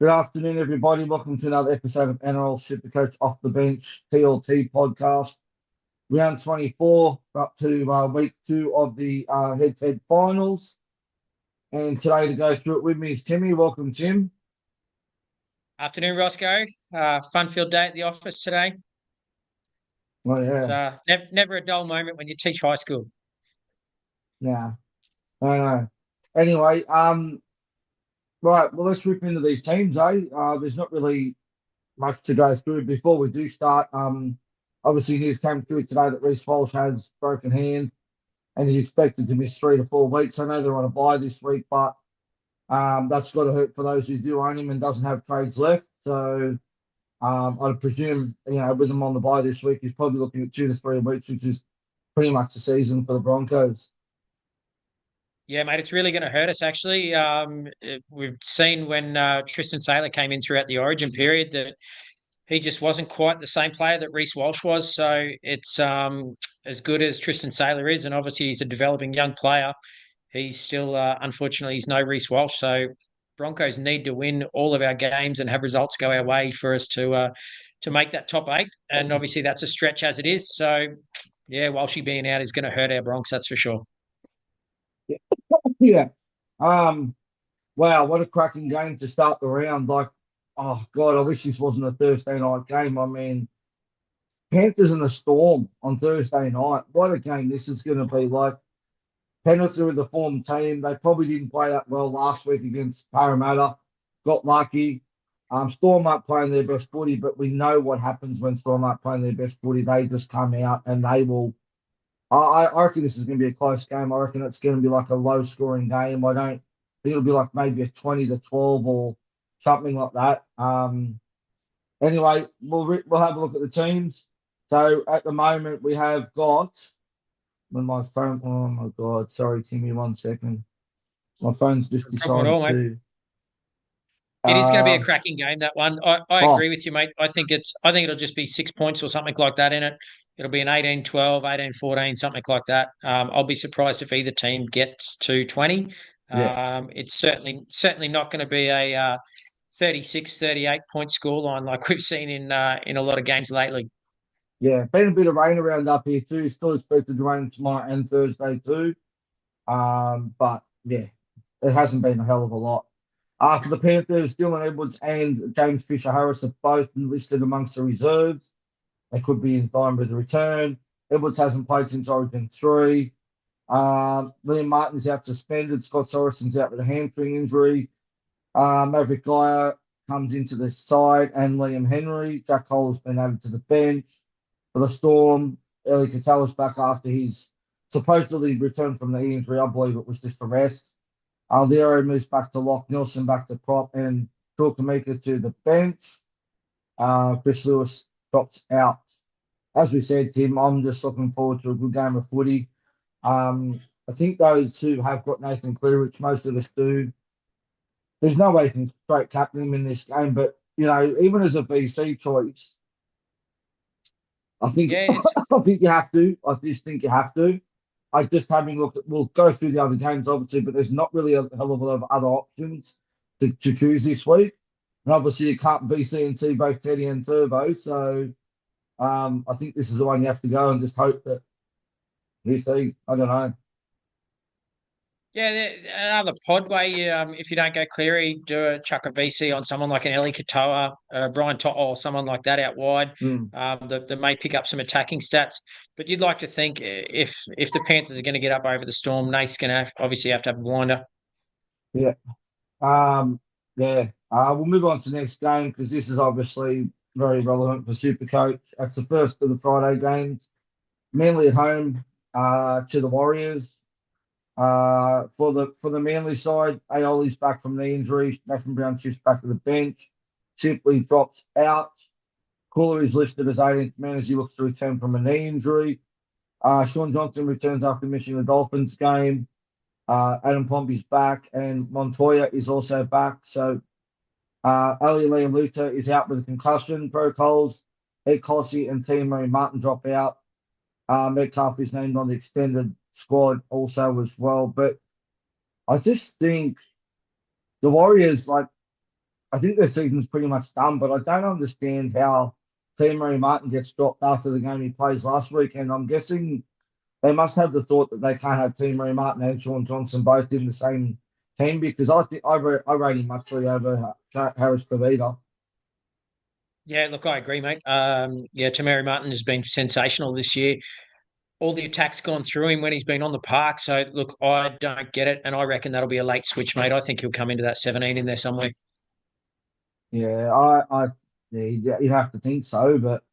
Good afternoon, everybody. Welcome to another episode of NRL Supercoach Off the Bench TLT podcast. Round 24, up to week two of the head-to-head finals. And today to go through it with me is Timmy. Welcome, Tim. Afternoon, Roscoe. Fun-filled day at the office today. Oh, It's yeah. never a dull moment when you teach high school. Yeah. I know. Anyway, right. Well, let's rip into these teams, eh? There's not really much to go through before we do start. Obviously, news came through today that Reece Walsh has broken hand and he's expected to miss 3 to 4 weeks. I know they're on a bye this week, but that's got to hurt for those who do own him and doesn't have trades left. So I'd presume, with them on the bye this week, he's probably looking at 2 to 3 weeks, which is pretty much the season for the Broncos. Yeah, mate, it's really going to hurt us, actually. We've seen when Tristan Saylor came in throughout the Origin period that he just wasn't quite the same player that Reece Walsh was. So it's as good as Tristan Saylor is, and obviously he's a developing young player. He's still, unfortunately, he's no Reece Walsh. So Broncos need to win all of our games and have results go our way for us to make that top eight. And obviously that's a stretch as it is. So yeah, Walshy being out is going to hurt our Bronx, that's for sure. Yeah. Um, wow, what a cracking game to start the round. Like, oh God, I wish this wasn't a Thursday night game. I mean, Panthers and the Storm on Thursday night. What a game this is going to be. Like, Penrith are the form team. They probably didn't play that well last week against Parramatta. Got lucky. Storm aren't playing their best footy, but we know what happens when Storm aren't playing their best footy. They just come out and they will. I reckon this is going to be a close game. I reckon it's going to be like a low scoring game. I don't think it'll be like maybe a 20 to 12 or something like that. Anyway, we'll have a look at the teams. So at the moment we have got when my phone. Oh my God! Sorry, Timmy. 1 second. My phone's just No problem at decided all, mate. to. It is going to be a Uh, cracking game, that one. I oh agree with you, mate. I think it'll just be 6 points or something like that in it. It'll be an 18-12, 18-14, something like that. I'll be surprised if either team gets to 20. yeah, It's certainly not going to be a 36, 38 point scoreline like we've seen in a lot of games lately. yeah. Been a bit of rain around up here too. Still expected to rain tomorrow and Thursday too. But yeah, it hasn't been a hell of a lot. For the Panthers, Dylan Edwards and James Fisher Harris are both listed amongst the reserves. They could be in time with the return. Edwards hasn't played since Origin 3. Liam Martin's out suspended. Scott Sorensen's out with a hamstring injury. Maverick Geyer comes into the side and Liam Henry. Jack Cole has been added to the bench. For the Storm, Eli Katoa's back after his supposedly return from the injury. I believe it was just a rest. Leo moves back to lock, Nelson back to prop, and Tukamika to the bench. Chris Lewis drops out. As we said, Tim, I'm just looking forward to a good game of footy. I think those who have got Nathan Cleary, which most of us do, there's no way you can straight captain him in this game. But even as a VC choice, I think Yeah, it's I think you have to. I just think you have to. I just having looked at, we'll go through the other games obviously, but there's not really a hell of a lot of other options to choose this week. And obviously you can't VC and C both Teddy and Turbo. So I think this is the one you have to go and just hope that VC, I don't know. Yeah, another pod way. If you don't go Cleary, do a chuck a VC on someone like an Eli Katoa, Brian To'o, or someone like that out wide. Mm, That may pick up some attacking stats. But you'd like to think if the Panthers are going to get up over the Storm, Nate's going to obviously have to have a blinder. yeah. Um, yeah. We'll move on to the next game because this is obviously very relevant for Supercoach. That's the first of the Friday games. Manly at home to the Warriors. For the Manly side, Aoli's back from the injury. Nathan Brown shifts back to the bench. Simply drops out. Cooler is listed as 18th man as he looks to return from a knee injury. Sean Johnson returns after missing the Dolphins game. Adam Pompey's back, and Montoya is also back. So Ali Lealuta is out with a concussion protocols. Ed Cossie and Timo Martin drop out. Metcalf is named on the extended squad also as well. But I just think the Warriors, like, I think their season's pretty much done, but I don't understand how Timmy Martin gets dropped after the game he plays last weekend. I'm guessing they must have the thought that they can't have Timmy Martin and Sean Johnson both in the same team because I think I rate him muchly over Harris Kavita. Yeah, look, I agree, mate. Yeah, Tamari Martin has been sensational this year. All the attacks gone through him when he's been on the park. So, look, I don't get it, and I reckon that'll be a late switch, mate. I think he'll come into that 17 in there somewhere. Yeah, yeah, you'd have to think so, but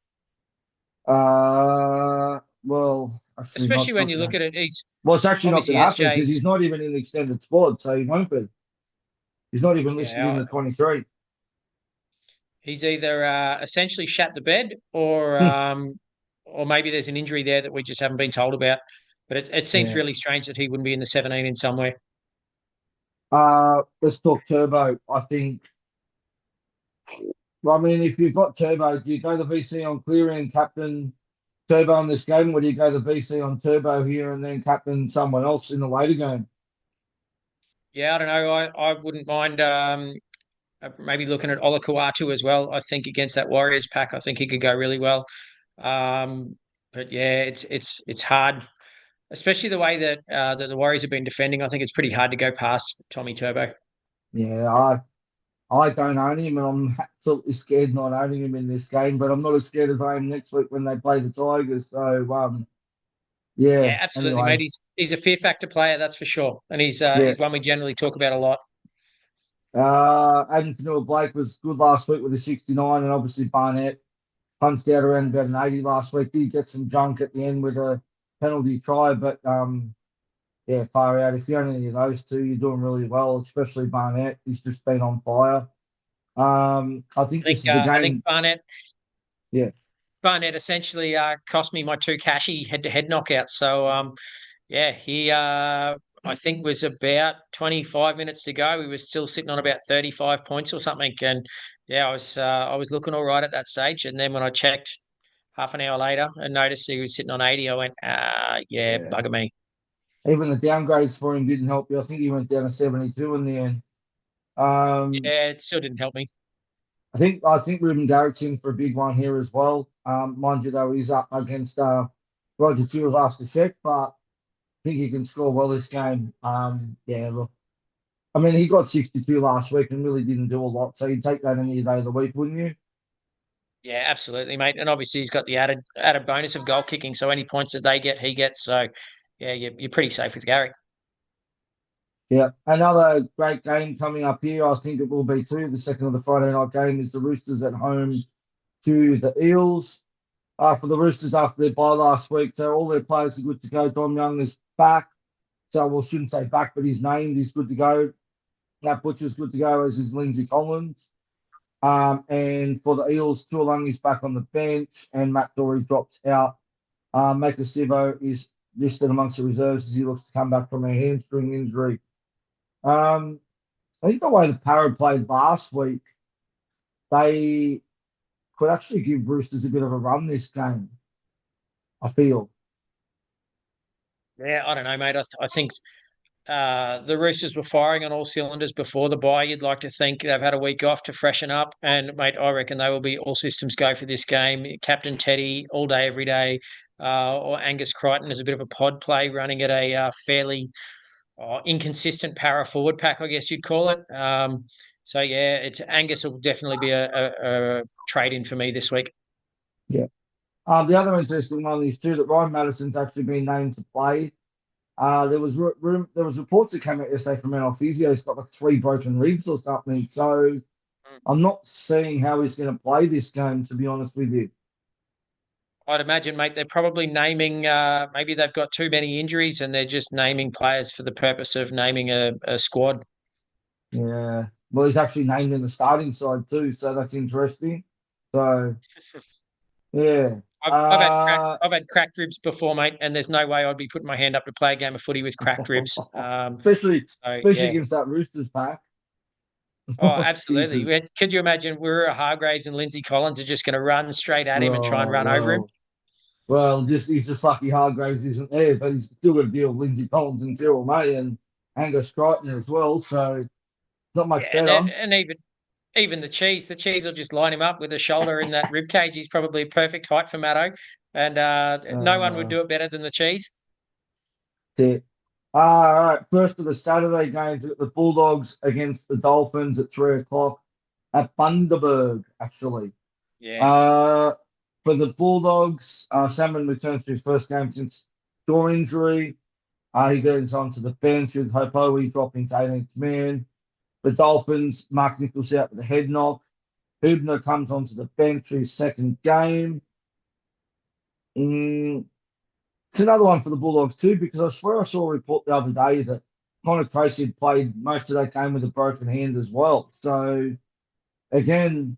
well, actually Especially when not you look gonna. at it, he's Well, it's actually not going obviously to happen because SJ's. he's not even in the extended squad, so he won't be. He's not even listed in Yeah, the 23. he's either essentially shat the bed, or maybe there's an injury there that we just haven't been told about. But it seems Yeah. really strange that he wouldn't be in the 17 in somewhere. Let's talk Turbo. I think. Well, I mean, if you've got Turbo, do you go the VC on Cleary and captain Turbo in this game, or do you go the VC on Turbo here and then captain someone else in the later game? Yeah, I don't know. I wouldn't mind maybe looking at Olakuatu as well. I think against that Warriors pack, I think he could go really well. Um, but yeah, it's hard, especially the way that the Warriors have been defending. I think it's pretty hard to go past Tommy Turbo. Yeah, I don't own him, and I'm absolutely scared not owning him in this game. But I'm not as scared as I am next week when they play the Tigers. So yeah. Yeah, absolutely, Anyway, mate. He's a fear factor player, that's for sure, and yeah. he's one we generally talk about a lot. Adam Blake was good last week with a 69, and obviously Barnett punched out around about an 80 last week. Did get some junk at the end with a penalty try, but yeah, far out. If you own any of those two, you're doing really well, especially Barnett. He's just been on fire. I think this is the I think game. Yeah, Barnett essentially cost me my two cashy head-to-head knockouts. So yeah, he I think was about 25 minutes to go. He was still sitting on about 35 points or something, and yeah, I was looking all right at that stage. And then when I checked half an hour later and noticed he was sitting on 80, I went, yeah, yeah. bugger me. Even the downgrades for him didn't help you. I think he went down to 72 in the end. Um, Yeah, it still didn't help me. I think Ruben Garrick's in for a big one here as well. Mind you, though, he's up against Roger Tuivasa-Sheck, but I think he can score well this game. Yeah, look, I mean, he got 62 last week and really didn't do a lot, so you'd take that any day of the week, wouldn't you? Yeah, absolutely, mate. And obviously he's got the added bonus of goal kicking, so any points that they get, he gets. So yeah, you're pretty safe with Gary. Yeah. Another great game coming up here. I think it will be too. The second of the Friday night game is the Roosters at home to the Eels. For the Roosters after their bye last week, so all their players are good to go. Dom Young is back. So we shouldn't say back, but he's named. He's good to go. Nat Butcher's good to go, as is Lindsay Collins. And for the Eels, Tuolangi's back on the bench, and Matt Dory drops out. Maka Sivo is listed amongst the reserves as he looks to come back from a hamstring injury. Um, I think the way the Parra played last week, they could actually give Roosters a bit of a run this game. I feel. Yeah, I don't know, mate. I think the Roosters were firing on all cylinders before the bye. You'd like to think they've had a week off to freshen up, and mate, I reckon they will be all systems go for this game. Captain Teddy all day, every day, or Angus Crichton is a bit of a pod play, running at a fairly inconsistent power forward pack, I guess you'd call it. So yeah, it's Angus will definitely be a trade in for me this week. Yeah. The other interesting one is too that Ryan Madison's actually been named to play. There was reports that came out yesterday from NRL Physio. He's got like three broken ribs or something. So I'm not seeing how he's going to play this game, to be honest with you. I'd imagine, mate, they're probably naming. Maybe they've got too many injuries, and they're just naming players for the purpose of naming a squad. Yeah. Well, he's actually named in the starting side too, so that's interesting. So yeah. I've had cracked ribs before, mate, and there's no way I'd be putting my hand up to play a game of footy with cracked ribs. So Especially yeah. against that Roosters pack. Oh, Oh, absolutely. Jesus. Could you imagine Wirra Hargraves and Lindsay Collins are just going to run straight at him and try and Oh run over him? well, just he's just lucky Hargraves isn't there, but he's still got to deal with Lindsay Collins and Tyrrell May and Angus Crichton as well. So not Yeah, much better. and even even the cheese will just line him up with a shoulder in that rib cage. He's probably a perfect height for Matto, and no one would Uh, do it better than the cheese. it. All right, first of the Saturday games, we've got the Bulldogs against the Dolphins at 3 o'clock at Bundaberg, actually. Yeah. Uh, for the Bulldogs, Salmon returns to his first game since jaw injury. He goes on to the bench with Hopoi dropping to 18th man. The Dolphins, Mark Nichols out with a head knock. Hubner comes onto the bench for his second game. Mm, it's another one for the Bulldogs too, because I swear I saw a report the other day that Connor Tracy had played most of that game with a broken hand as well. So again,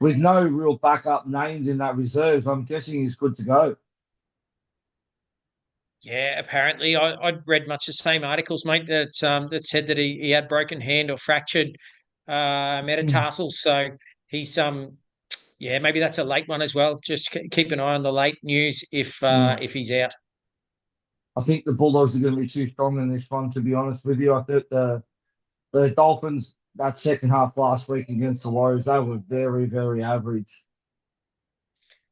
with no real backup named in that reserve, I'm guessing he's good to go. Yeah, apparently I'd read much the same articles, mate, that said that he had broken hand or fractured Mm. metatarsals. So he's yeah, maybe that's a late one as well. Just keep an eye on the late news Mm. if he's out. I think the Bulldogs are going to be too strong in this one, to be honest with you. I think the Dolphins, that second half last week against the Warriors, they were very, very average.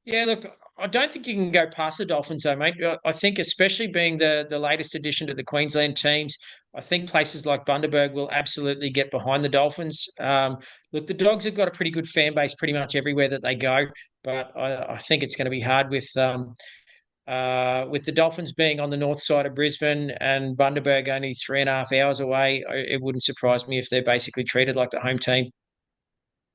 Yeah, look, I don't think you can go past the Dolphins, though, mate. I think, especially being the latest addition to the Queensland teams, I think places like Bundaberg will absolutely get behind the Dolphins. Look, the Dogs have got a pretty good fan base pretty much everywhere that they go, but I think it's going to be hard with the Dolphins being on the north side of Brisbane and Bundaberg only 3.5 hours away. It wouldn't surprise me if they're basically treated like the home team.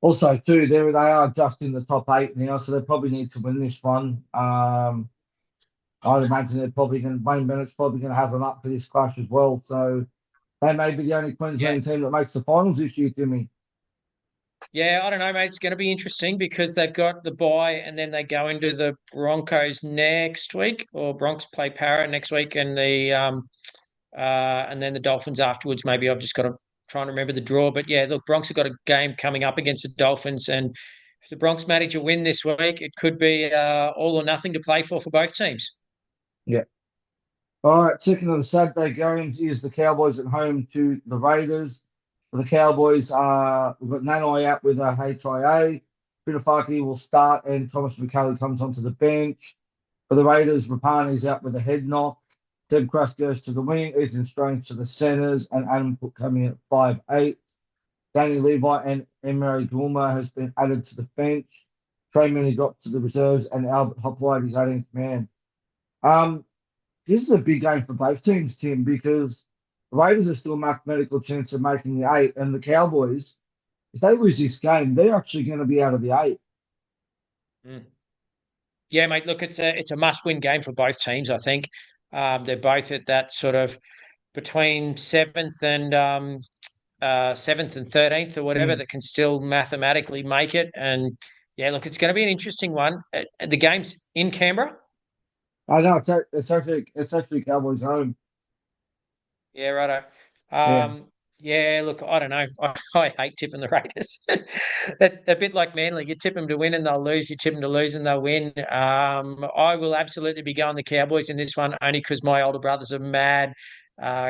Also, too, they are just in the top eight now, so they probably need to win this one. I'd imagine they're probably going to, Wayne Bennett's probably going to have them up for this clash as well. So they may be the only Yeah. Queensland team that makes the finals this year, Timmy. Yeah, I don't know, mate. It's going to be interesting because they've got the bye and then they go into the Broncos next week, or Bronx play Para next week, and then the Dolphins afterwards. Maybe I've just got to try and remember the draw. But yeah, look, Bronx have got a game coming up against the Dolphins, and if the Bronx manage a win this week, it could be all or nothing to play for both teams. Yeah. All right, second of the Saturday games is the Cowboys at home to the Raiders. For the Cowboys, we've got Nanai out with a HIA. Pitafaki will start, and Thomas McCallum comes onto the bench. For the Raiders, Rapani's out with a head knock. Deb Cross goes to the wing, Ethan Strange to the centres, and Adam Cook coming in at 5'8". Danny Levi and Emery Gulma has been added to the bench. Trey Manny got to the reserves, and Albert Hopwood is 18th man. Um, this is a big game for both teams, Tim, because the Raiders are still a mathematical chance of making the eight, and the Cowboys, if they lose this game, they're actually going to be out of the eight. Mm. Yeah, mate. Look, it's a must-win game for both teams. I think they're both at that sort of between seventh and 13th or whatever Mm. that can still mathematically make it. And yeah, look, it's going to be an interesting one. The game's in Canberra. I know it's actually Cowboys home. Yeah, righto. Yeah. Yeah, look, I don't know. I hate tipping the Raiders. That a bit like Manly. You tip them to win and they'll lose. You tip them to lose and they'll win. I will absolutely be going the Cowboys in this one only because my older brother's a mad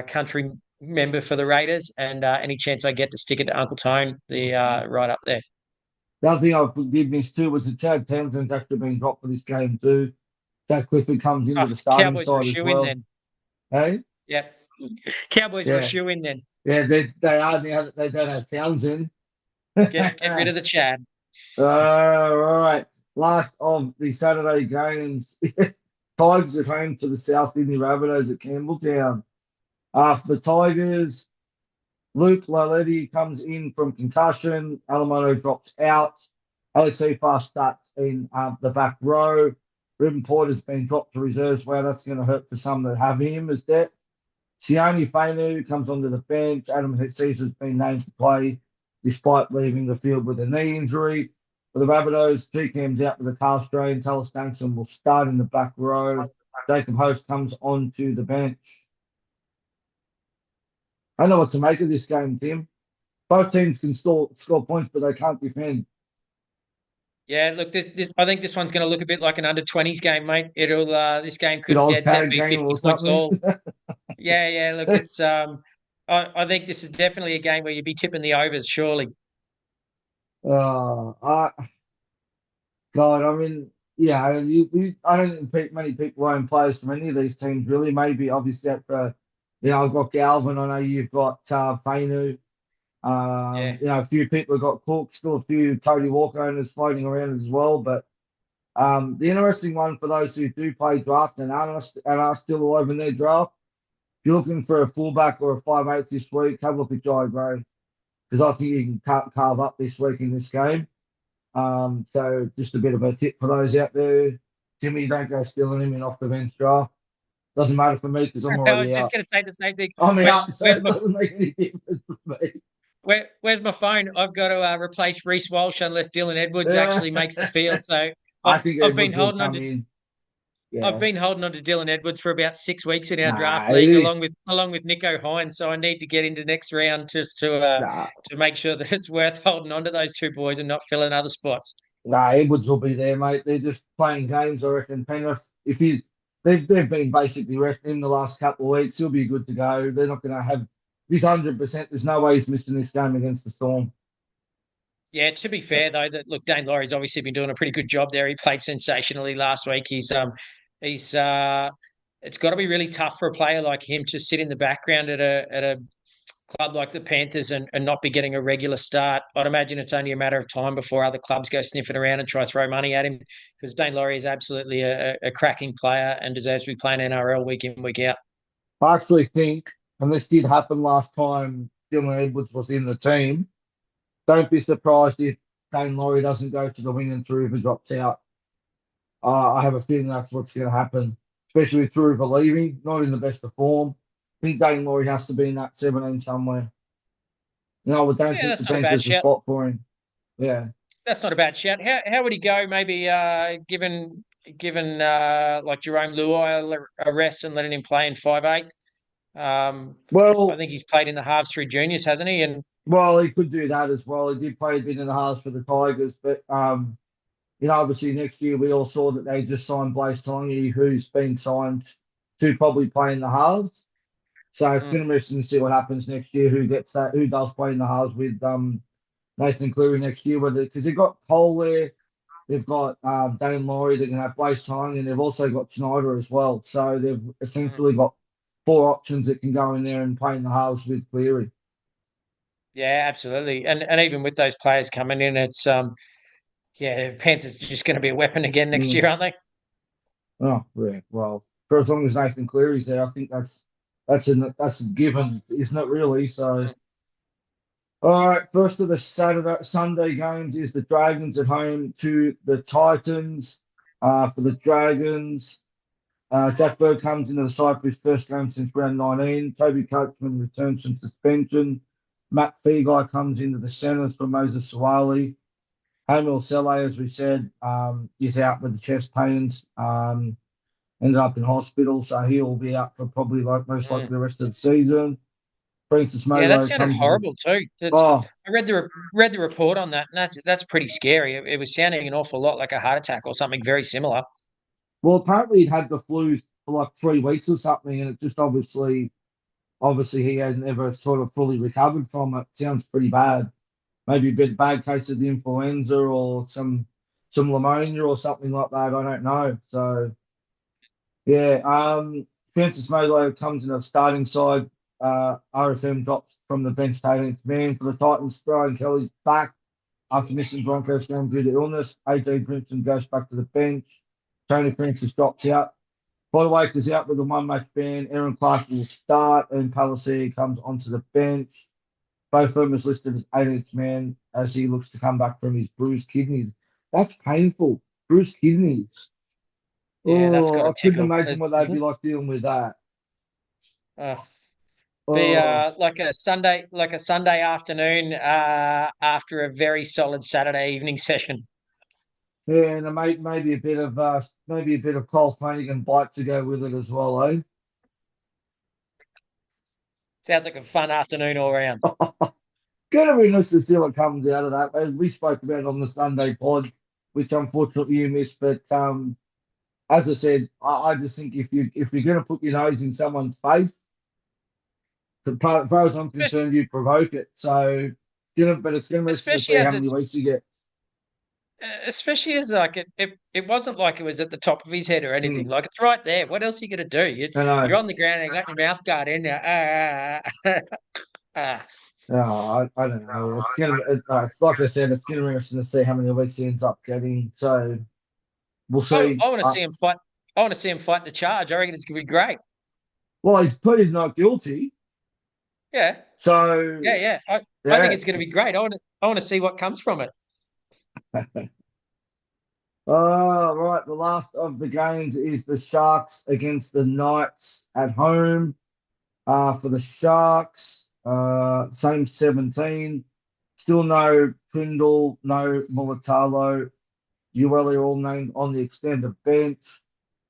country member for the Raiders, and any chance I get to stick it to Uncle Tone, the right up there. The other thing I did miss too was that Chad Townsend's actually been dropped for this game too. Jack Clifford comes into Oh, the starting Cowboys are a side as shoe in well. then. Hey? Yep. Cowboys are a Yeah. shoe in then. Yeah, they are now that they don't have Townsend. Get rid of the Chad. All right. Last of the Saturday games. Tigers at home to the South Sydney Rabbitohs at Campbelltown. For the Tigers, Luke Laletti comes in from concussion. Alamono drops out. Alex Efar starts in the back row. Ruben Porter's been dropped to reserves. Wow, that's going to hurt for some that have him as depth. Sione Fainu comes onto the bench. Adam Caesar's been named to play despite leaving the field with a knee injury. For the Rabbitohs, Cam's out with a calf strain. Taylor Stanson will start in the back row. Jacob Host comes onto the bench. I know what to make of this game, Tim. Both teams can score points, but they can't defend. Yeah, look, this I think this one's going to look a bit like an under 20s game, mate. This game Good could old dead set tag be game 50 or points something. all. Yeah, yeah. Look, it's I think this is definitely a game where you'd be tipping the overs, surely. I God, I mean, yeah, I don't think many people own players from any of these teams really. Maybe obviously I've got Galvin. I know you've got Fainu. Yeah. A few people have got Cook. Still a few Cody Walker owners floating around as well. But the interesting one for those who do play draft and are still alive in their draft, if you're looking for a fullback or a 5'8" this week, have a look at Jai Gray because I think you can carve up this week in this game. So just a bit of a tip for those out there. Timmy, don't go stealing him in off the bench draft. Doesn't matter for me because I'm I was already just out. going to say the same thing. I'm out, so Where's it my doesn't make any difference for me. where's my phone? I've got to replace Reece Walsh unless Dylan Edwards Yeah. actually makes the field. So I I've think I've been Edwards will holding on come to in. I've Yeah. been holding on to Dylan Edwards for about 6 weeks in our draft Nah, league, along with Nico Hines. So I need to get into next round just nah, to make sure that it's worth holding on to those two boys and not filling other spots. nah. Edwards will be there, mate. They're just playing games, I reckon. Penrith, if he, they've been basically resting him the last couple of weeks. He'll be good to go. They're not going to have. He's 100%. There's no way he's missing this game against the Storm. Yeah, to be fair though, that look, Dane Laurie's obviously been doing a pretty good job there. He played sensationally last week. He's it's got to be really tough for a player like him to sit in the background at a club like the Panthers and not be getting a regular start. I'd imagine it's only a matter of time before other clubs go sniffing around and try to throw money at him because Dane Laurie is absolutely a cracking player and deserves to be playing NRL week in, week out. I actually think, and this did happen last time Dylan Edwards was in the team, don't be surprised if Dane Laurie doesn't go to the wing and Taruva drops out. I have a feeling that's what's going to happen, especially with Taruva leaving, not in the best of form. I think Dane Laurie has to be in that 17 somewhere. I don't Yeah, think the that's not a bad Panthers are shout. spot for him. Yeah. That's not a bad shout. How would he go? Maybe given like Jerome Luai a rest and letting him play in 5'8". I Well, think he's played in the halves through juniors, hasn't he? And he could do that as well. He did play a bit in the halves for the Tigers, but obviously next year we all saw that they just signed Blaze Tongi, who's been signed to probably play in the halves. So it's mm, going to be interesting to see what happens next year. Who gets that? Who does play in the halves with Nathan Cleary next year? Whether because they've got Cole there, they've got Dane Laurie, they're going to have Blaze Tongi, and they've also got Schneider as well. So they've mm. essentially got four options that can go in there and play in the halves with Cleary. Yeah, absolutely. And even with those players coming in, it's yeah, Panthers are just going to be a weapon again next Mm. year, aren't they? Oh, yeah. Well, for as long as Nathan Cleary's there, I think that's a given, isn't it? Really. So, Mm, all right. First of the Sunday games is the Dragons at home to the Titans. For the Dragons, Jack Bird comes into the side for his first game since round 19. Toby Coachman returns from suspension. Matt Feagai comes into the centres for Moses Suwali. Hamil Saleh, as we said, is out with the chest pains. Ended up in hospital, so he'll be out for probably like most likely mm. the rest of the season. Francis Yeah, that Molo sounded comes into horrible too. oh I read the report on that, and that's pretty scary. It was sounding an awful lot like a heart attack or something very similar. well apparently he'd had the flu for like 3 weeks or something, and it just obviously he hadn't ever sort of fully recovered from it. Sounds pretty bad. Maybe a bit bad case of the influenza or some pneumonia or something like that. I don't know. So yeah, Francis Molo comes in the starting side. RFM drops from the bench to 18th man for the Titans. Brian Kelly's back after missing Broncos game due to illness. AJ Brimson goes back to the bench. Tony Francis drops out. Bodywaker's out with a one-match ban. Aaron Clark will start, and Palacia comes onto the bench. Both of them is listed as 18th man as he looks to come back from his bruised kidneys. That's painful. Bruised kidneys. Yeah, that's got Oh, to I couldn't tickle. imagine what they'd be like dealing with that. Uh, be Oh, like a Sunday afternoon after a very solid Saturday evening session. yeah, and maybe a bit of Cole Flanagan bite to go with it as well, eh? Sounds like a fun afternoon all around. Gonna be nice to see what comes out of that. As we spoke about on the Sunday pod, which unfortunately you missed, but as I said, I just think if you're gonna put your nose in someone's face, as far as I'm Especially, concerned, you provoke it. So It's gonna be interesting to especially see how as many it's weeks he gets. especially as like it wasn't like it was at the top of his head or anything. Mm, Like it's right there. What else are you gonna do? I You're know. on the ground and you got your mouth guard in there. Ah. No, I don't know. It's like I said, it's gonna be interesting to see how many weeks he ends up getting. So we'll see. I want to see him fight. I want to see him fight the charge. I reckon it's gonna be great. Well, he's pleaded not guilty. Yeah, So yeah, yeah. I think yeah. it's gonna be great. I want to see what comes from it. Right. The last of the games is the Sharks against the Knights at home. For the Sharks, same 17. Still no Trindle, no Mulatalo. Ueli are all named on the extended bench.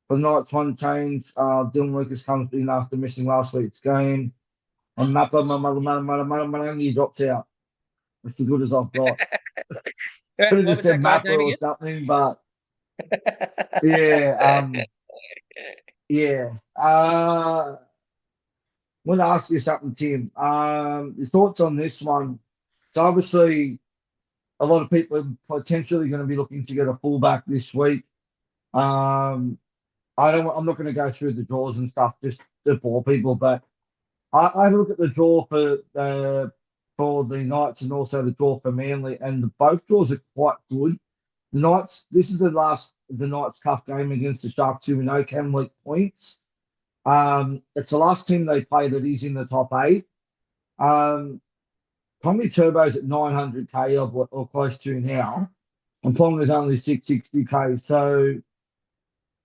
For the Knights, one change. Dylan Lucas comes in after missing last week's game. And Mappa Malangi drops out. That's as good as I've got. Yeah, Could have what just was said that guy's Mappa name or again? something, but yeah, yeah. I want to ask you something, Tim. Your thoughts on this one? So obviously, a lot of people are potentially going to be looking to get a fullback this week. Um, I'm not going to go through the draws and stuff just to bore people, but I have a look at the draw for the Knights and also the draw for Manly, and both draws are quite good. The Knights, this is the Knights' tough game against the Sharks, who we know can leak points. It's the last team they play that is in the top eight. Um, Tommy Turbo's at 900k or close to now, and Ponga's only 660k. So,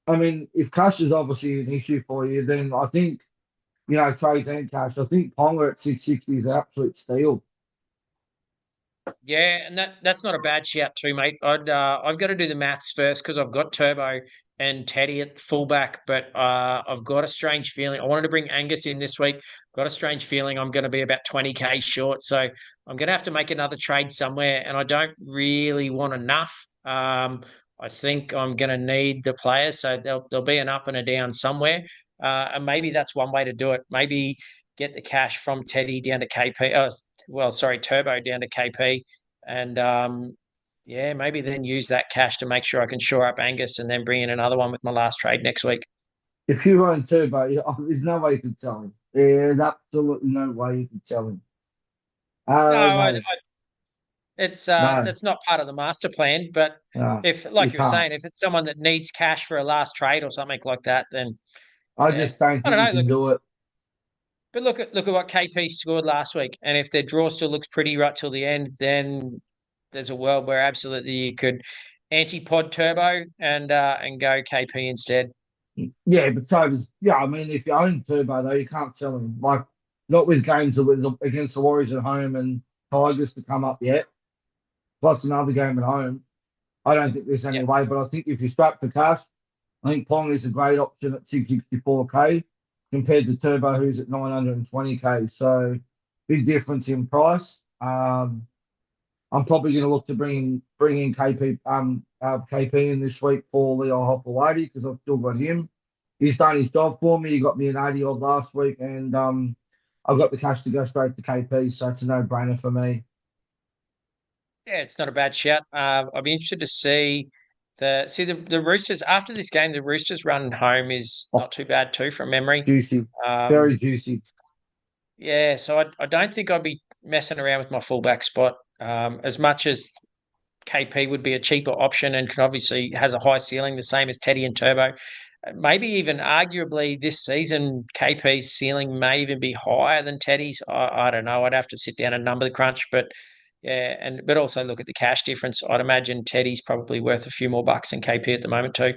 I mean, if cash is obviously an issue for you, then I think, trades and cash, I think Ponga at 660 is an absolute steal. Yeah, and that's not a bad shout too, mate. I've got to do the maths first because I've got Turbo and Teddy at fullback, but I've got a strange feeling. I wanted to bring Angus in this week. Got a strange feeling I'm going to be about 20k short, so I'm going to have to make another trade somewhere, and I don't really want enough. I think I'm going to need the players, so there'll be an up and a down somewhere, and maybe that's one way to do it. Maybe get the cash from Teddy down to KP. Well, sorry, Turbo down to KP, and yeah, maybe then use that cash to make sure I can shore up Angus, and then bring in another one with my last trade next week. If you own Turbo, there's no way you could sell him. There's absolutely no way you could sell him. No, No, no, it's not part of the master plan. But no, if, you like you were can't. saying, if it's someone that needs cash for a last trade or something like that, then I yeah, just don't I think don't you know. can do it. But look at what KP scored last week, and if their draw still looks pretty right till the end, then there's a world where absolutely you could anti-pod Turbo and go KP instead. Yeah, but so does, yeah, I mean, if you own Turbo, though, you can't sell him. Like, not with games against the Warriors at home and Tigers to come up yet, plus another game at home. I don't think there's any Yeah. way, but I think if you strap for cash, I think Pong is a great option at 664k compared to Turbo, who's at 920k. So big difference in price. I'm probably going to look to bring in KP in this week for Leo Hopewadi because I've still got him. He's done his job for me. He got me an 80 odd last week, and I've got the cash to go straight to KP, so it's a no brainer for me. Yeah, it's not a bad shout. I'd be interested to see the Roosters after this game. The Roosters run home is Oh, not too bad too from memory. juicy, Um, very juicy. yeah, so I don't think I'd be messing around with my fullback spot. As much as KP would be a cheaper option and can obviously has a high ceiling, the same as Teddy and Turbo. Maybe even arguably this season, KP's ceiling may even be higher than Teddy's. I don't know. I'd have to sit down and number the crunch, but yeah, but also look at the cash difference. I'd imagine Teddy's probably worth a few more bucks than KP at the moment too.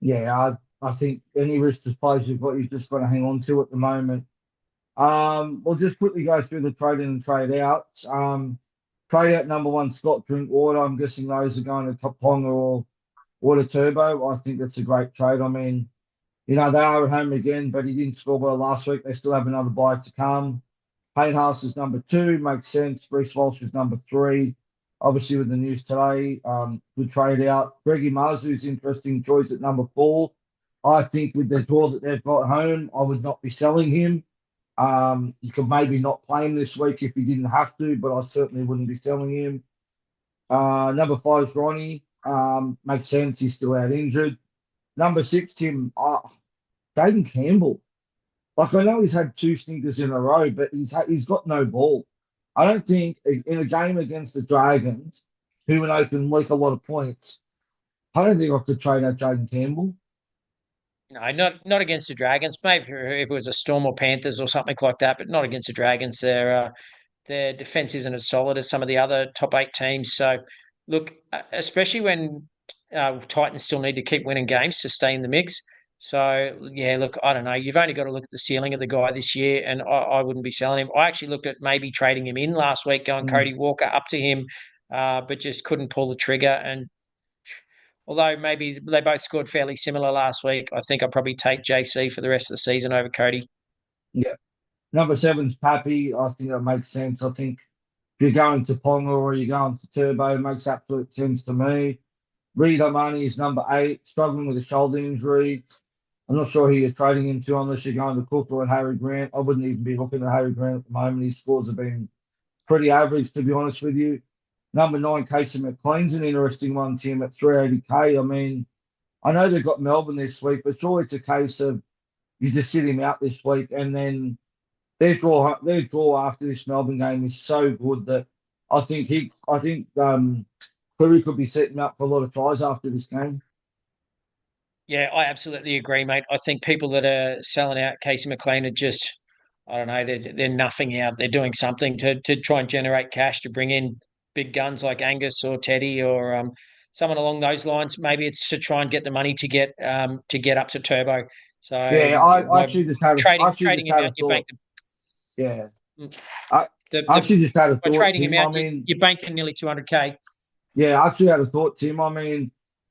Yeah, I think any Roosters players you've got, you've just got to hang on to at the moment. We'll just quickly go through the trade in and trade out. Trade out number one, Scott Drinkwater. I'm guessing those are going to Kaponga or Water Turbo. I think that's a great trade. I mean, they are at home again, but he didn't score well last week. They still have another bye to come. Payne Haas is number two, makes sense. Bruce Walsh is number three. Obviously, with the news today, good trade out. Greggy Marzu's interesting choice at number four. I think with the draw that they've got home, I would not be selling him. You could maybe not play him this week if you didn't have to, but I certainly wouldn't be selling him. Number five is Ronnie. Makes sense. He's still out injured. Number six, Tim. Jaden Campbell. Like I know he's had two stinkers in a row, but he's got no ball. I don't think in a game against the Dragons, who we know can leak a lot of points, I don't think I could trade out Jaden Campbell. No, not against the Dragons. Maybe if it was a Storm or Panthers or something like that, but not against the Dragons. Their defense isn't as solid as some of the other top eight teams. So, look, especially when Titans still need to keep winning games to stay in the mix. So, yeah, look, I don't know. You've only got to look at the ceiling of the guy this year, and I wouldn't be selling him. I actually looked at maybe trading him in last week, going Mm, Cody Walker up to him, but just couldn't pull the trigger. And although maybe they both scored fairly similar last week, I think I'd probably take JC for the rest of the season over Cody. yeah. Number seven's Pappy. I think that makes sense. I think if you're going to Ponga or you're going to Turbo, it makes absolute sense to me. Reed Armani is number eight, struggling with a shoulder injury. I'm not sure who you're trading him to unless you're going to Cook or Harry Grant. I wouldn't even be looking at Harry Grant at the moment. His scores have been pretty average, to be honest with you. Number nine, Casey McLean's an interesting one, Tim, at 380k. I mean, I know they've got Melbourne this week, but surely it's a case of you just sit him out this week and then their draw after this Melbourne game is so good that I think Cleary could be setting up for a lot of tries after this game. Yeah, I absolutely agree, mate. I think people that are selling out Casey McLean are just, I don't know, they're nothing out. They're doing something to try and generate cash to bring in big guns like Angus or Teddy or someone along those lines. Maybe it's to try and get the money to get up to turbo. Yeah, So I by actually just had a, I actually trading just him had out, a thought. Yeah, the I, I the actually just had a by thought, trading him Tim. out, I mean, you're banking nearly 200k. yeah, I actually had a thought, Tim. I mean,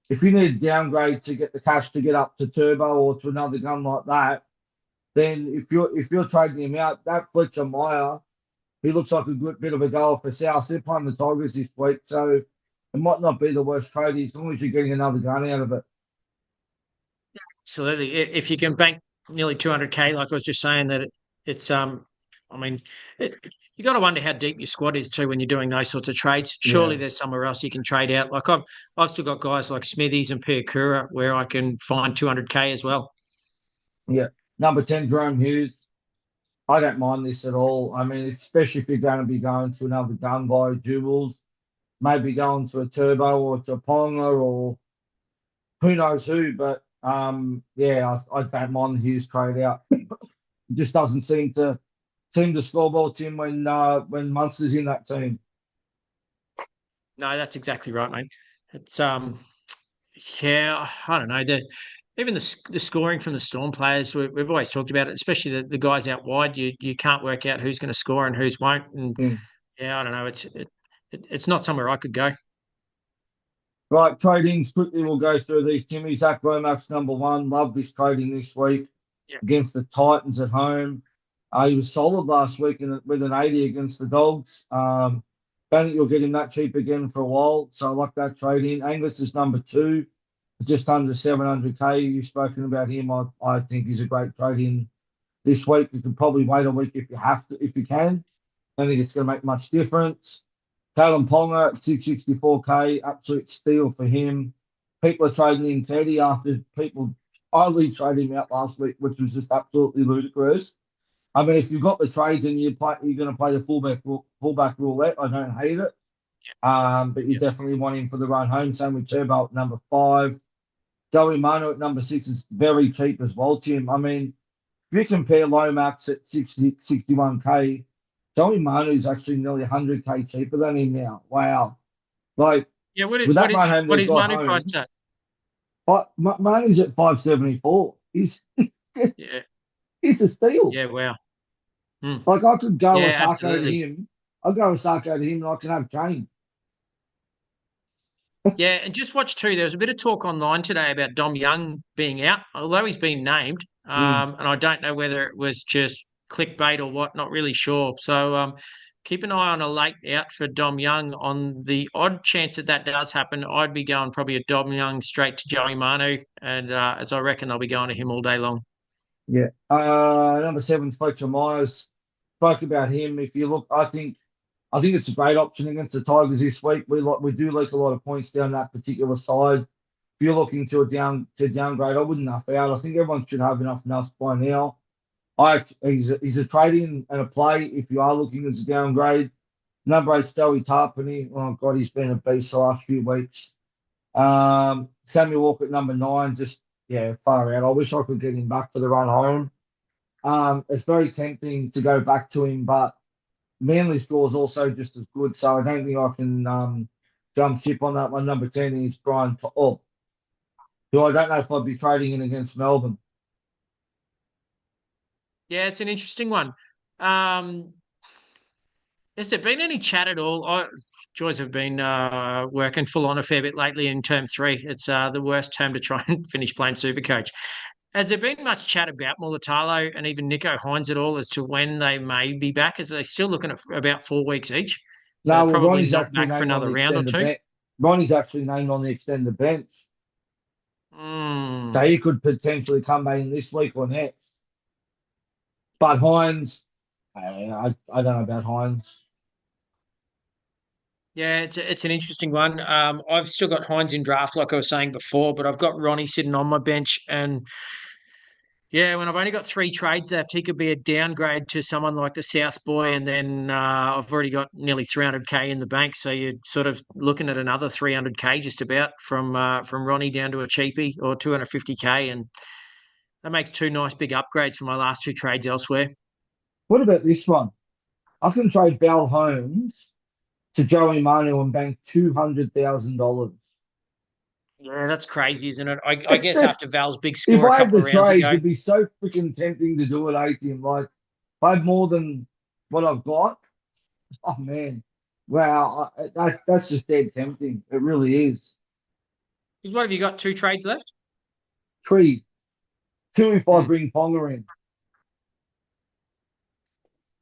if you need a downgrade to get the cash to get up to turbo or to another gun like that, then if you're trading him out, that Fletcher Meyer, he looks like a good bit of a goal for South. They're playing the Tigers this week, so it might not be the worst trade as long as you're getting another gun out of it. Absolutely. If you can bank nearly 200k, like I was just saying, it's I mean, you got to wonder how deep your squad is too when you're doing those sorts of trades. Surely Yeah, there's somewhere else you can trade out. Like I've still got guys like Smithies and Piakura where I can find 200k as well. yeah. Number 10, Jerome Hughes. I don't mind this at all. I mean, especially if you're going to be going to another gun by Jubals, maybe going to a Turbo or to a Ponga or who knows who. But yeah, I don't mind the Hughes trade out. It just doesn't seem to score well, Tim, when Munster's in that team. No, that's exactly right, mate. It's yeah, I don't know. Even the scoring from the Storm players, we've always talked about it, especially the guys out wide. You can't work out who's going to score and who's won't. And Mm. yeah, I don't know. It's not somewhere I could go. Right, tradings quickly. We'll go through these. Timmy Zach Lomax number one. Love this trading this week Yeah. against the Titans at home. He was solid last week with an 80 against the Dogs. Don't think you'll get him that cheap again for a while, so I like that trade in. Angus is number two, just under 700k. You've spoken about him. I think he's a great trade in this week. You could probably wait a week if you have to, if you can. I don't think it's going to make much difference. Kalen Ponga at 664k, absolute steal for him. People are trading in Teddy after people idly traded him out last week, which was just absolutely ludicrous. I mean, if you've got the trades and you're going to play the fullback roulette, I don't hate it. But you Yeah. definitely want him for the run home. Same with Turbo at number five. Joey Mano at number six is very cheap as well, Tim. I mean, if you compare Lomax at 61k, Joey Manu is actually nearly 100k cheaper than him now. Wow. Like, Yeah, with that run home what they've is got Manu home, priced at? but Manu's at 574. Yeah, He's a steal. yeah, wow. Hmm. Like, I could go Yeah, Osako to absolutely. him. I'll go Osako to him and I can have Kane. Yeah, and just watch too. There was a bit of talk online today about Dom Young being out, although he's been named. Mm. And I don't know whether it was just clickbait or what. Not really sure. So keep an eye on a late out for Dom Young. On the odd chance that that does happen, I'd be going probably a Dom Young straight to Joey Manu, and as I reckon they'll be going to him all day long. Yeah. Number seven, Fletcher Myers. Spoke about him. If you look, I think it's a great option against the Tigers this week. We do leak a lot of points down that particular side. If you're looking to downgrade, I wouldn't nuff out. I think everyone should have enough by now. He's a trade-in and a play if you are looking as a downgrade. Number eight, Joey Tarpany. Oh God, he's been a beast the last few weeks. Samuel Walker at number nine, just yeah, far out. I wish I could get him back for the run home. It's very tempting to go back to him, but Manly's draw is also just as good, so I don't think I can jump ship on that one. Number 10 is who I don't know if I'd be trading in against Melbourne. Yeah, it's an interesting one. Um, has there been any chat at all? Joys have been working full on a fair bit lately in term three. It's the worst term to try and finish playing Supercoach. Has there been much chat about Mulatalo and even Nico Hines at all as to when they may be back? Is they still looking at about 4 weeks each? So No, well, probably Ronnie's not actually back for named on another the round or extended two. bench. Ronnie's actually named on the extended bench, so Mm. he could potentially come back in this week or next. But Hines, I don't know about Hines. Yeah, it's an interesting one. I've still got Hines in draft, like I was saying before, but I've got Ronnie sitting on my bench, and yeah, when I've only got three trades left, he could be a downgrade to someone like the South Boy, and then I've already got nearly 300k in the bank, so you're sort of looking at another 300k just about from Ronnie down to a cheapie or 250k, and that makes two nice big upgrades for my last two trades elsewhere. What about this one? I can trade Bell Holmes to Joey Manu and bank $200,000. Yeah, that's crazy, isn't it? I guess after Val's big If score a I had couple the of rounds trades, ago. it'd be so freaking tempting to do it, 18. Like, if I had more than what I've got, oh man, wow, that's just dead tempting. It really is. Because what have you got? Two trades left? Three, two if I Hmm. bring Ponga in.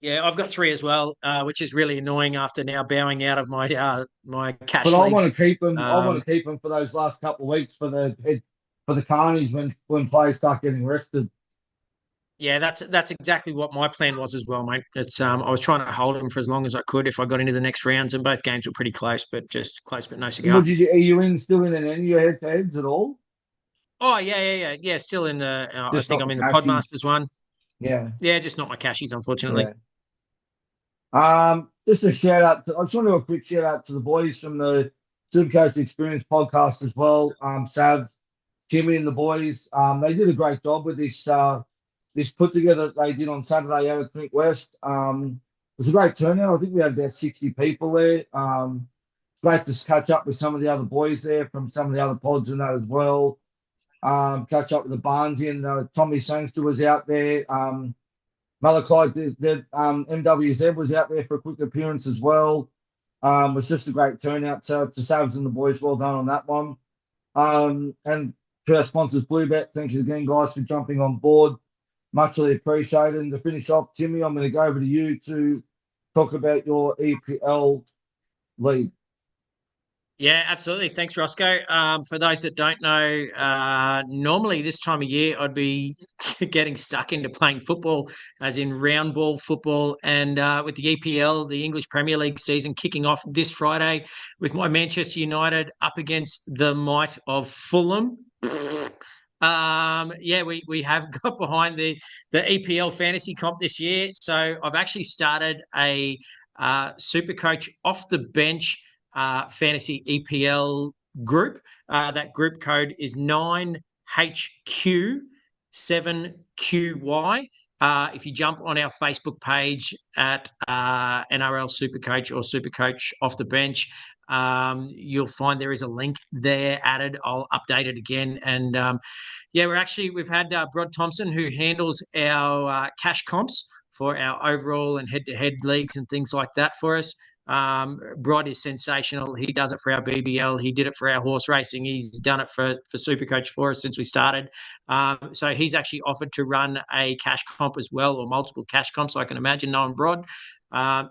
Yeah, I've got three as well, which is really annoying after now bowing out of my But cash I want leagues. to keep them. I want Um, to keep them for those last couple of weeks for the carnage when players start getting rested. yeah, that's exactly what my plan was as well, mate. It's I was trying to hold him for as long as I could if I got into the next rounds, and both games were pretty close, but just close but no cigar. Would you? Are you in still in any of your head to heads at all? Oh yeah. Still in the. I Just think not I'm the in the cashies. Podmasters one. Yeah, Yeah, just not my cashies, unfortunately. yeah. Just a shout out. I just want to do a quick shout out to the boys from the Supercoach Experience podcast as well. Sav, Timmy, and the boys. They did a great job with this put together that they did on Saturday out at Trent West. It was a great turnout. I think we had about 60 people there. Great to catch up with some of the other boys there from some of the other pods and that as well. Catch up with the Barnesian. Tommy Sangster was out there. Malachi, MWZ was out there for a quick appearance as well. It was just a great turnout. So to Savs and the boys, well done on that one. And to our sponsors, Bluebet, thank you again, guys, for jumping on board. Muchly appreciated. And to finish off, Timmy, I'm going to go over to you to talk about your EPL league. Yeah, absolutely. Thanks, Roscoe. For those that don't know, normally this time of year I'd be getting stuck into playing football, as in round ball football, and with the EPL, the English Premier League season kicking off this Friday, with my Manchester United up against the might of Fulham. Yeah, we have got behind the EPL fantasy comp this year, so I've actually started a super coach off the bench fantasy EPL group. That group code is 9HQ7QY. If you jump on our Facebook page at NRL Supercoach or Supercoach off the bench, you'll find there is a link there added. I'll update it again. And yeah, we've had Brod Thompson, who handles our cash comps for our overall and head-to-head leagues and things like that for us. Brod is sensational. He does it for our BBL. He did it for our horse racing. He's done it for Supercoach for us since we started. So he's actually offered to run a cash comp as well, or multiple cash comps. I can imagine knowing Brod.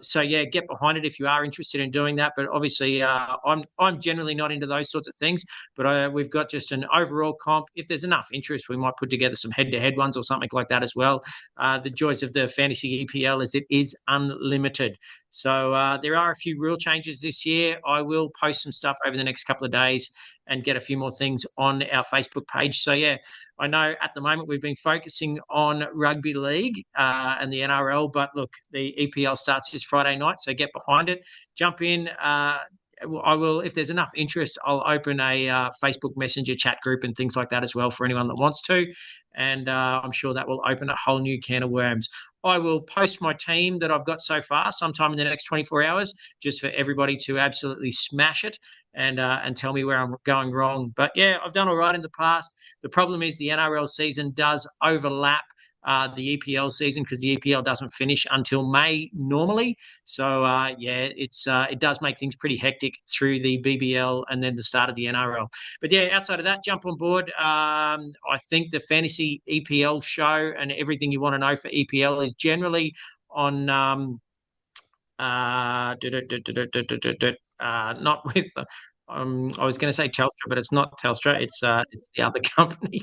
So yeah, get behind it if you are interested in doing that. But obviously, I'm generally not into those sorts of things. But we've got just an overall comp. If there's enough interest, we might put together some head-to-head ones or something like that as well. The joys of the fantasy EPL is it is unlimited. So there are a few rule changes this year. I will post some stuff over the next couple of days and get a few more things on our Facebook page. So yeah, I know at the moment we've been focusing on rugby league and the NRL, but look, the EPL starts this Friday night, so get behind it, jump in. I will, if there's enough interest, I'll open a Facebook Messenger chat group and things like that as well for anyone that wants to. And I'm sure that will open a whole new can of worms. I will post my team that I've got so far sometime in the next 24 hours, just for everybody to absolutely smash it and tell me where I'm going wrong. But yeah, I've done all right in the past. The problem is the NRL season does overlap the EPL season because the EPL doesn't finish until May normally. So yeah, it does make things pretty hectic through the BBL and then the start of the NRL. But yeah, outside of that, jump on board. I think the fantasy EPL show and everything you want to know for EPL is generally on not with I was going to say Telstra, but it's not Telstra. It's the other company.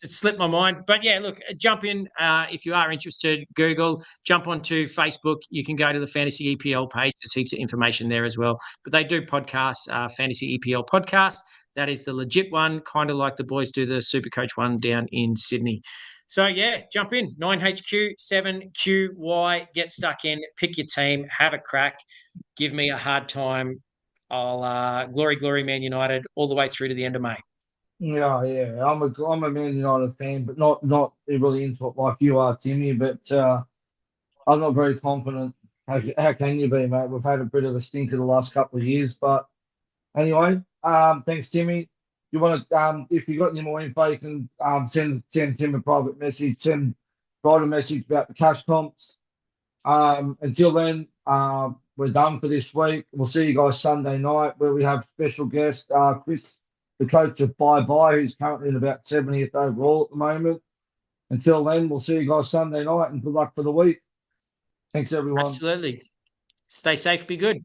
It slipped my mind. But yeah, look, jump in if you are interested. Google, jump onto Facebook. You can go to the Fantasy EPL page. There's heaps of information there as well. But they do podcasts, Fantasy EPL podcast. That is the legit one, kind of like the boys do the Supercoach one down in Sydney. So yeah, jump in 9HQ 7QY. Get stuck in. Pick your team. Have a crack. Give me a hard time. I'll glory Man United all the way through to the end of May. Yeah, yeah. I'm a Man United fan, but not really into it like you are, Timmy. But I'm not very confident. How can you be, mate? We've had a bit of a stinker the last couple of years, but anyway, thanks, Timmy. You want to, if you got any more info, you can send Tim a private message, write a message about the cash comps. Until then, we're done for this week. We'll see you guys Sunday night where we have special guest Chris, the coach of Bye Bye, who's currently in about 70th overall at the moment. Until then, we'll see you guys Sunday night and good luck for the week. Thanks, everyone. Absolutely. Stay safe. Be good.